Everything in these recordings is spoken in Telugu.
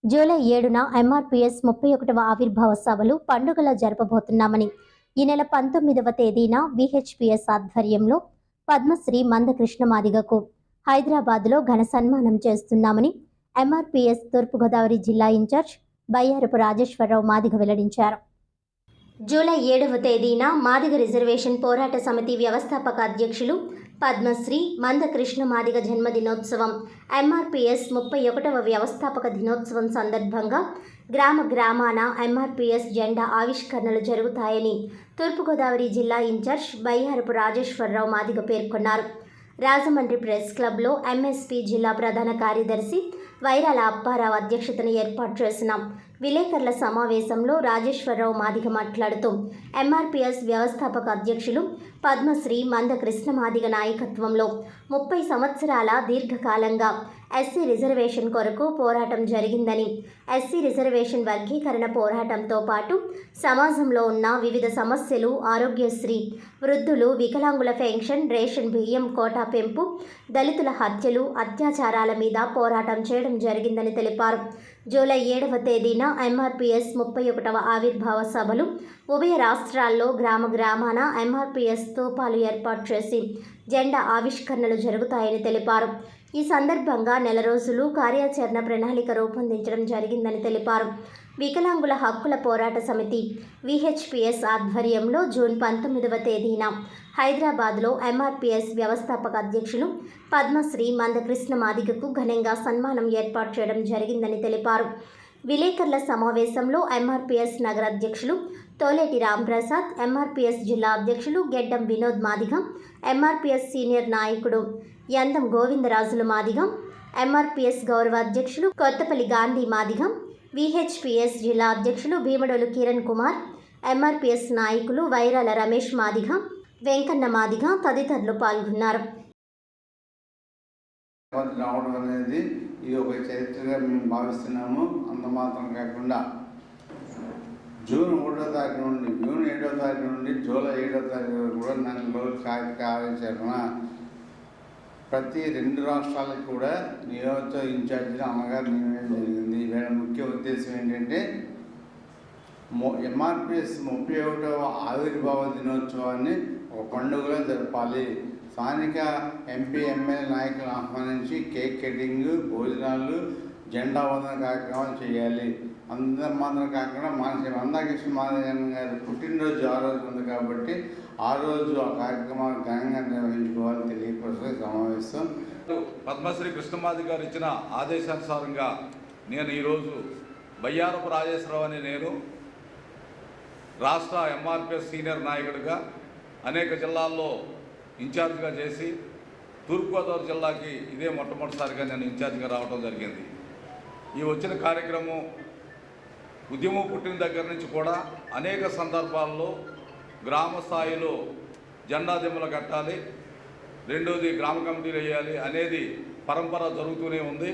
జూలై 7న ఎంఆర్పీఎస్ 31వ ఆవిర్భావ సభలు పండుగలా జరపబోతున్నామని ఈ నెల 19వ తేదీన విహెచ్పిఎస్ ఆధ్వర్యంలో పద్మశ్రీ మందకృష్ణ మాదిగకు హైదరాబాద్లో ఘన సన్మానం చేస్తున్నామని ఎంఆర్పీఎస్ తూర్పుగోదావరి జిల్లా ఇన్ఛార్జ్ బయ్యారపు రాజేశ్వరరావు మాదిగ వెల్లడించారు. జూలై 7వ తేదీన మాదిగ రిజర్వేషన్ పోరాట సమితి వ్యవస్థాపక అధ్యక్షులు పద్మశ్రీ మందకృష్ణ మాదిగ జన్మదినోత్సవం ఎంఆర్పీఎస్ 31వ వ్యవస్థాపక దినోత్సవం సందర్భంగా గ్రామాన ఎంఆర్పీఎస్ జెండా ఆవిష్కరణలు జరుగుతాయని తూర్పుగోదావరి జిల్లా ఇన్ఛార్జ్ బయ్యారపు రాజేశ్వరరావు మాదిగ పేర్కొన్నారు. రాజమండ్రి ప్రెస్ క్లబ్లో ఎంఎస్పీ జిల్లా ప్రధాన కార్యదర్శి వైరాల అప్పారావు అధ్యక్షతన ఏర్పాటు చేసిన విలేకరుల సమావేశంలో రాజేశ్వరరావు మాదిగ మాట్లాడుతూ ఎంఆర్పీఎస్ వ్యవస్థాపక అధ్యక్షులు పద్మశ్రీ మందకృష్ణ మాదిగ నాయకత్వంలో 30 సంవత్సరాల దీర్ఘకాలంగా ఎస్సీ రిజర్వేషన్ కొరకు పోరాటం జరిగిందని, ఎస్సీ రిజర్వేషన్ వర్గీకరణ పోరాటంతో పాటు సమాజంలో ఉన్న వివిధ సమస్యలు, ఆరోగ్యశ్రీ, వృద్ధులు, వికలాంగుల పెన్షన్, రేషన్ బియ్యం కోటా పెంపు, దళితుల హత్యలు, అత్యాచారాల మీద పోరాటం చేయడం జరిగిందని తెలిపారు. జూలై 7వ తేదీన ఎంఆర్పీఎస్ 31వ ఆవిర్భావ సభలు ఉభయ రాష్ట్రాల్లో గ్రామాన ఎంఆర్పీఎస్ స్తూపాలు ఏర్పాటు చేసి జెండా ఆవిష్కరణలు జరుగుతాయని తెలిపారు. ఈ సందర్భంగా నెల రోజులు కార్యాచరణ ప్రణాళిక రూపొందించడం జరిగిందని తెలిపారు. వికలాంగుల హక్కుల పోరాట సమితి విహెచ్పిఎస్ ఆధ్వర్యంలో జూన్ 19వ తేదీన హైదరాబాద్లో ఎంఆర్పీఎస్ వ్యవస్థాపక అధ్యక్షులు పద్మశ్రీ మందకృష్ణ మాదిగకు ఘనంగా సన్మానం ఏర్పాటు చేయడం జరిగిందని తెలిపారు. విలేకరుల సమావేశంలో ఎంఆర్పీఎస్ నగర అధ్యక్షులు తోలేటి రాంప్రసాద్, ఎంఆర్పీఎస్ జిల్లా అధ్యక్షులు గెడ్డం వినోద్ మాదిగ, ఎంఆర్పీఎస్ సీనియర్ నాయకుడు యందం గోవిందరాజులు మాదిగ, ఎంఆర్పీఎస్ గౌరవ అధ్యక్షులు కొత్తపల్లి గాంధీ మాదిగ, విహెచ్పిఎస్ జిల్లా అధ్యక్షులు భీమడోలు కిరణ్ కుమార్, ఎంఆర్పీఎస్ నాయకులు వైరాల రమేష్ మాదిగ, వెంకన్న మాదిగ తదితరులు పాల్గొన్నారు. రావడం అనేది ఇది ఒక చరిత్రగా మేము భావిస్తున్నాము. అంత మాత్రం కాకుండా జూన్ 3వ తారీఖు నుండి జూన్ 7వ తారీఖు నుండి జూలై 7వ తారీఖు వరకు కూడా 4 రోజుల కార్యాచరణ ప్రతి 2 రాష్ట్రాలకు కూడా నియోజక ఇన్ఛార్జిగా అమ్మగారు నియమించడం జరిగింది. వీళ్ళ ముఖ్య ఉద్దేశం ఏంటంటే ఎంఆర్పీఎస్ 31వ ఆవిర్భావ దినోత్సవాన్ని ఒక పండుగగా జరపాలి. స్థానిక ఎంపీ ఎమ్మెల్యే నాయకులను ఆహ్వానించి కేక్ కటింగ్, భోజనాలు, జెండా వందన కార్యక్రమాలు చేయాలి. అందరం మాత్రం కాకుండా మందకృష్ణ మాదిగ గారి పుట్టినరోజు ఆ రోజు ఉంది కాబట్టి ఆ రోజు ఆ కార్యక్రమాలు ఘనంగా నిర్వహించుకోవాలని తెలియపరిచే సమావేశం. పద్మశ్రీ కృష్ణమాదిగ గారు ఇచ్చిన ఆదేశానుసారంగా నేను ఈరోజు బయ్యారపు రాజేశ్వరరావు అని నేను రాష్ట్ర ఎంఆర్పీఎస్ సీనియర్ నాయకుడిగా అనేక జిల్లాల్లో ఇన్ఛార్జ్గా చేసి తూర్పుగోదావరి జిల్లాకి ఇదే మొట్టమొదటిసారిగా నేను ఇన్ఛార్జ్గా రావడం జరిగింది. ఈ వచ్చిన కార్యక్రమం ఉద్యమం పుట్టిన దగ్గర నుంచి కూడా అనేక సందర్భాల్లో గ్రామ స్థాయిలో జెండా దిమ్మలు కట్టాలి, రెండోది గ్రామ కమిటీలు వేయాలి అనేది పరంపర జరుగుతూనే ఉంది.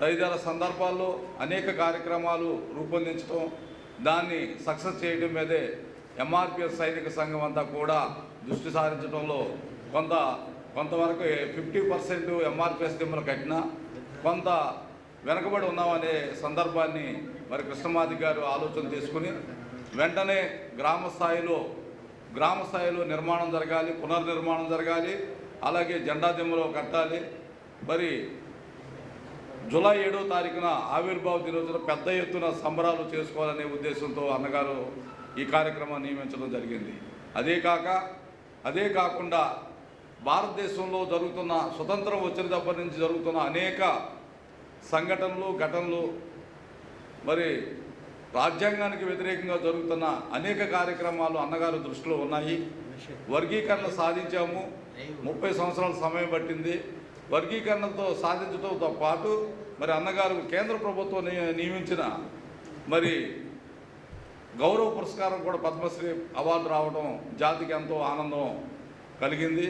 తదితర సందర్భాల్లో అనేక కార్యక్రమాలు రూపొందించడం, దాన్ని సక్సెస్ చేయడం మీదే ఎంఆర్పీఎస్ సైనిక సంఘం అంతా కూడా దృష్టి సారించడంలో కొంతవరకు 50% ఎంఆర్పీఎస్ దిమ్మలు కట్టినా కొంత వెనకబడి ఉన్నామనే సందర్భాన్ని మరి కృష్ణమాదిగ గారు ఆలోచన తీసుకుని వెంటనే గ్రామ స్థాయిలో నిర్మాణం జరగాలి, పునర్నిర్మాణం జరగాలి, అలాగే జెండా దిమ్మలో కట్టాలి. మరి జూలై 7వ తారీఖున ఆవిర్భావ దినోత్సవం పెద్ద ఎత్తున సంబరాలు చేసుకోవాలనే ఉద్దేశంతో అన్నగారు ఈ కార్యక్రమాన్ని నియమించడం జరిగింది. అదే కాకుండా భారతదేశంలో జరుగుతున్న స్వతంత్రం వచ్చిన దగ్గర నుంచి జరుగుతున్న అనేక సంఘటనలు, ఘటనలు, మరి రాజ్యాంగానికి వ్యతిరేకంగా జరుగుతున్న అనేక కార్యక్రమాలు అన్నగారు దృష్టిలో ఉన్నాయి. వర్గీకరణ సాధించాము, 30 సంవత్సరాల సమయం పట్టింది. వర్గీకరణతో సాధించడంతో పాటు మరి అన్నగారు కేంద్ర ప్రభుత్వం నియమించిన మరి గౌరవ పురస్కారం కూడా పద్మశ్రీ అవార్డు రావడం జాతికి ఎంతో ఆనందం కలిగింది.